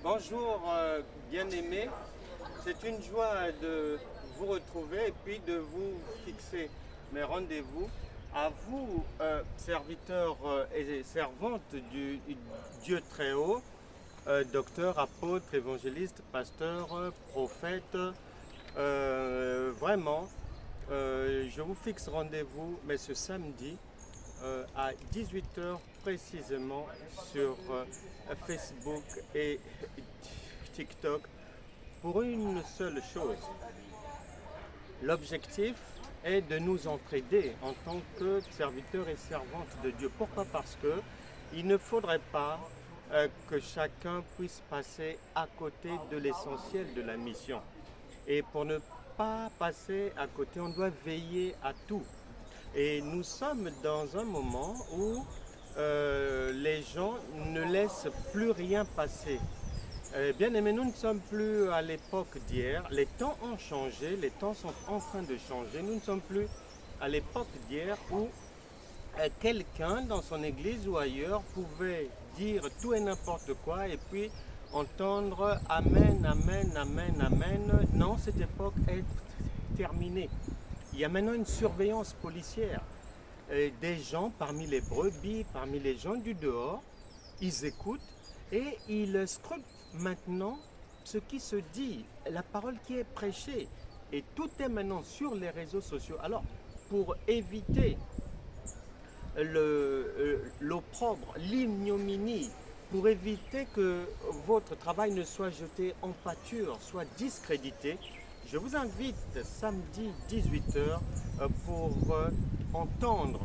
Bonjour bien-aimés, c'est une joie de vous retrouver et puis de vous fixer mes rendez-vous. À vous, serviteurs et servantes du Dieu très haut, docteur, apôtre, évangéliste, pasteur, prophète, vraiment, je vous fixe rendez-vous, mais ce samedi, à 18 heures précisément sur Facebook et TikTok pour une seule chose. L'objectif est de nous entraider en tant que serviteurs et servantes de Dieu. Pourquoi? Parce que il ne faudrait pas que chacun puisse passer à côté de l'essentiel de la mission. Et pour ne pas passer à côté, on doit veiller à tout. Et nous sommes dans un moment où les gens ne laissent plus rien passer. Bien aimé, nous ne sommes plus à l'époque d'hier. Les temps ont changé, les temps sont en train de changer. Nous ne sommes plus à l'époque d'hier où quelqu'un dans son église ou ailleurs pouvait dire tout et n'importe quoi et puis entendre Amen, Amen, Amen, Amen. Non, cette époque est terminée. Il y a maintenant une surveillance policière. Des gens parmi les brebis, parmi les gens du dehors, ils écoutent et ils scrutent maintenant ce qui se dit, la parole qui est prêchée. Et tout est maintenant sur les réseaux sociaux. Alors, pour éviter l'opprobre, l'ignominie, pour éviter que votre travail ne soit jeté en pâture, soit discrédité, je vous invite samedi 18 h pour entendre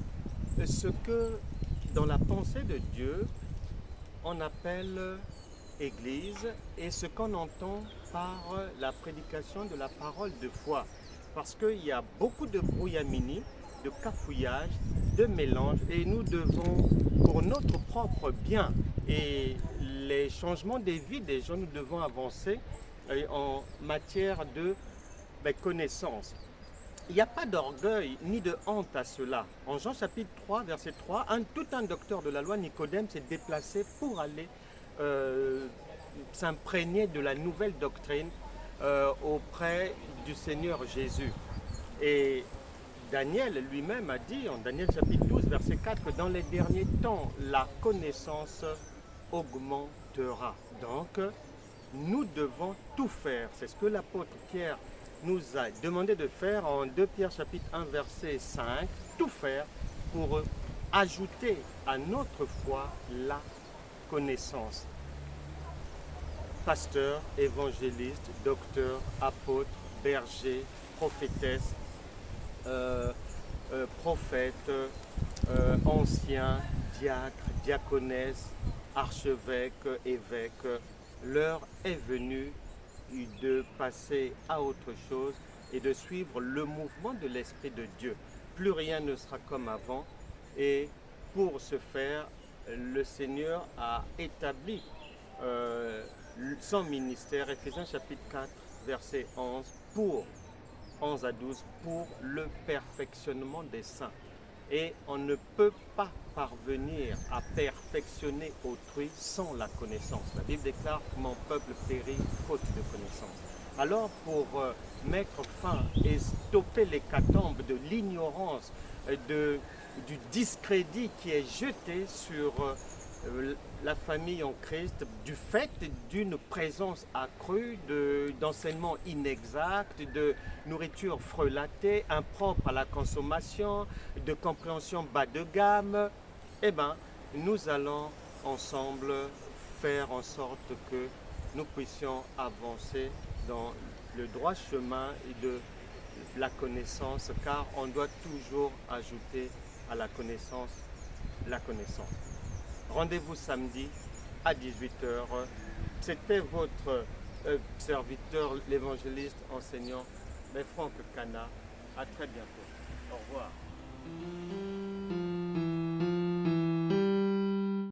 ce que dans la pensée de Dieu on appelle Église et ce qu'on entend par la prédication de la parole de foi. Parce qu'il y a beaucoup de brouillamini, de cafouillage, de mélange et nous devons, pour notre propre bien et les changements des vies des gens, nous devons avancer en matière de connaissance. Il n'y a pas d'orgueil ni de honte à cela. En Jean chapitre 3, verset 3, tout un docteur de la loi, Nicodème, s'est déplacé pour aller s'imprégner de la nouvelle doctrine auprès du Seigneur Jésus. Et Daniel lui-même a dit en Daniel chapitre 12, verset 4, que dans les derniers temps, la connaissance augmentera. Donc, nous devons tout faire. C'est ce que l'apôtre Pierre nous a demandé de faire en 2 Pierre chapitre 1 verset 5, tout faire pour ajouter à notre foi la connaissance. Pasteur, évangéliste, docteur, apôtre, berger, prophétesse, prophète, ancien, diacre, diaconesse, archevêque, évêque, l'heure est venue de passer à autre chose et de suivre le mouvement de l'Esprit de Dieu. Plus rien ne sera comme avant et pour ce faire, le Seigneur a établi son ministère, Éphésiens chapitre 4, verset 11, pour 11 à 12, pour le perfectionnement des saints. Et on ne peut pas parvenir à perfectionner autrui sans la connaissance. La Bible déclare que mon peuple périt faute de connaissance. Alors pour mettre fin et stopper l'hécatombe de l'ignorance, du discrédit qui est jeté sur la famille en Christ, du fait d'une présence accrue d'enseignements inexacts, de nourriture frelatée, impropre à la consommation, de compréhension bas de gamme, eh bien, nous allons ensemble faire en sorte que nous puissions avancer dans le droit chemin de la connaissance, car on doit toujours ajouter à la connaissance la connaissance. Rendez-vous samedi à 18 h. C'était votre serviteur, l'évangéliste, enseignant, Franck Cana. À très bientôt. Au revoir.